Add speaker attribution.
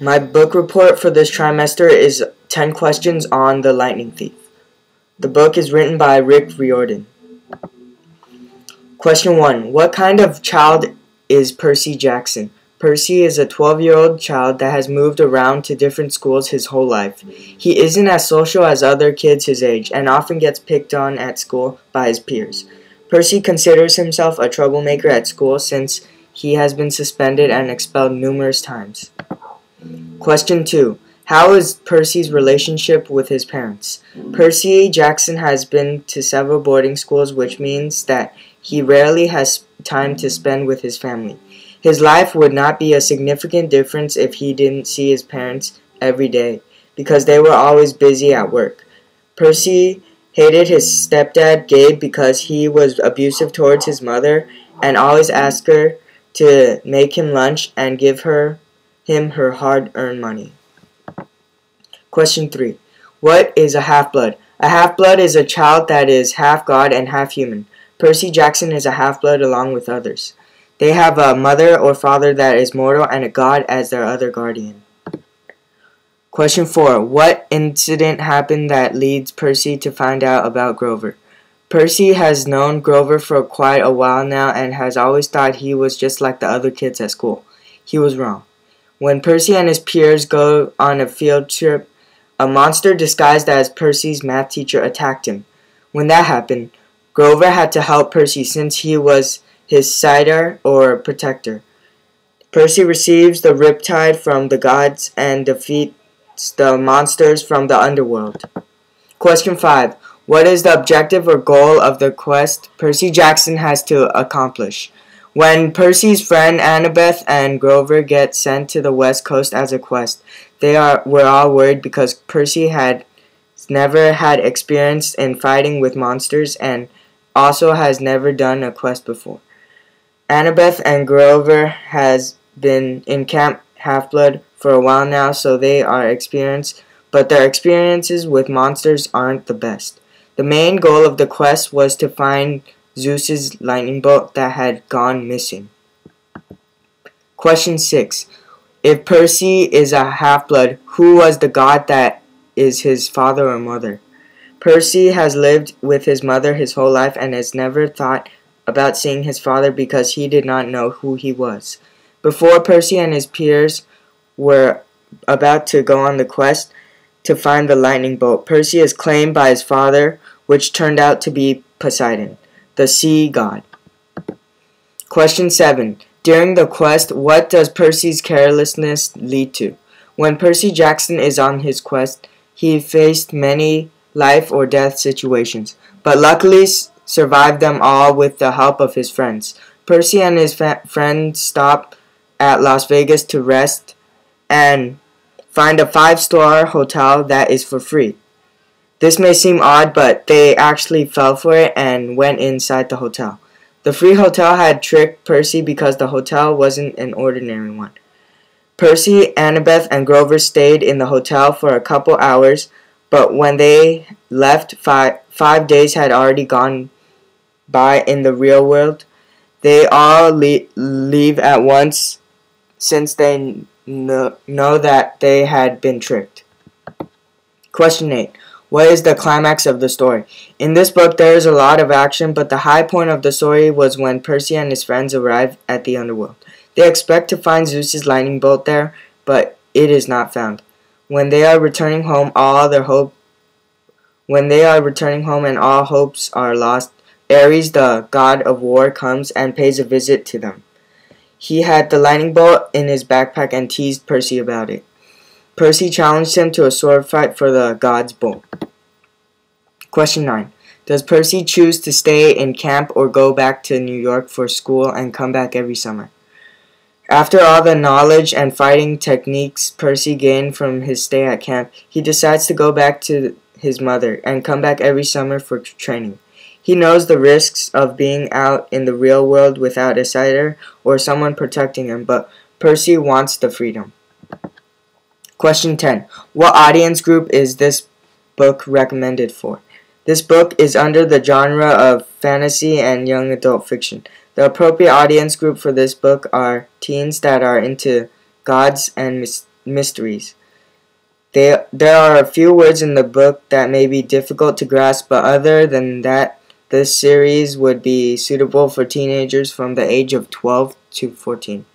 Speaker 1: My book report for this trimester is 10 questions on The Lightning Thief. The book is written by Rick Riordan. Question 1. What kind of child is Percy Jackson? Percy is a 12-year-old child that has moved around to different schools his whole life. He isn't as social as other kids his age and often gets picked on at school by his peers. Percy considers himself a troublemaker at school since he has been suspended and expelled numerous times. Question 2. How is Percy's relationship with his parents? Percy Jackson has been to several boarding schools, which means that he rarely has time to spend with his family. His life would not be a significant difference if he didn't see his parents every day, because they were always busy at work. Percy hated his stepdad, Gabe, because he was abusive towards his mother and always asked her to make him lunch and give him her hard-earned money. Question 3. What is a half-blood? A half-blood is a child that is half God and half human. Percy Jackson is a half-blood along with others. They have a mother or father that is mortal and a god as their other guardian. Question 4. What incident happened that leads Percy to find out about Grover? Percy has known Grover for quite a while now and has always thought he was just like the other kids at school. He was wrong. When Percy and his peers go on a field trip, a monster disguised as Percy's math teacher attacked him. When that happened, Grover had to help Percy since he was his sider or protector. Percy receives the riptide from the gods and defeats the monsters from the underworld. Question 5. What is the objective or goal of the quest Percy Jackson has to accomplish? When Percy's friend Annabeth and Grover get sent to the West Coast as a quest, were all worried because Percy had never had experience in fighting with monsters and also has never done a quest before. Annabeth and Grover has been in Camp Half-Blood for a while now, so they are experienced, but their experiences with monsters aren't the best. The main goal of the quest was to find Zeus's lightning bolt that had gone missing. Question 6. If Percy is a half-blood, who was the god that is his father or mother? Percy has lived with his mother his whole life and has never thought about seeing his father because he did not know who he was. Before Percy and his peers were about to go on the quest to find the lightning bolt, Percy is claimed by his father, which turned out to be Poseidon, the sea god. Question 7. During the quest, what does Percy's carelessness lead to? When Percy Jackson is on his quest, he faced many life or death situations, but luckily survived them all with the help of his friends. Percy and his friends stop at Las Vegas to rest and find a 5-star hotel that is for free. This may seem odd, but they actually fell for it and went inside the hotel. The free hotel had tricked Percy because the hotel wasn't an ordinary one. Percy, Annabeth, and Grover stayed in the hotel for a couple hours, but when they left, five days had already gone by in the real world. They all leave at once since they know that they had been tricked. Question 8. What is the climax of the story? In this book, there is a lot of action, but the high point of the story was when Percy and his friends arrive at the underworld. They expect to find Zeus's lightning bolt there, but it is not found. When they are returning home and all hopes are lost, Ares, the god of war, comes and pays a visit to them. He had the lightning bolt in his backpack and teased Percy about it. Percy challenged him to a sword fight for the god's bolt. Question 9. Does Percy choose to stay in camp or go back to New York for school and come back every summer? After all the knowledge and fighting techniques Percy gained from his stay at camp, he decides to go back to his mother and come back every summer for training. He knows the risks of being out in the real world without a sider or someone protecting him, but Percy wants the freedom. Question 10. What audience group is this book recommended for? This book is under the genre of fantasy and young adult fiction. The appropriate audience group for this book are teens that are into gods and mysteries. There are a few words in the book that may be difficult to grasp, but other than that, this series would be suitable for teenagers from the age of 12 to 14.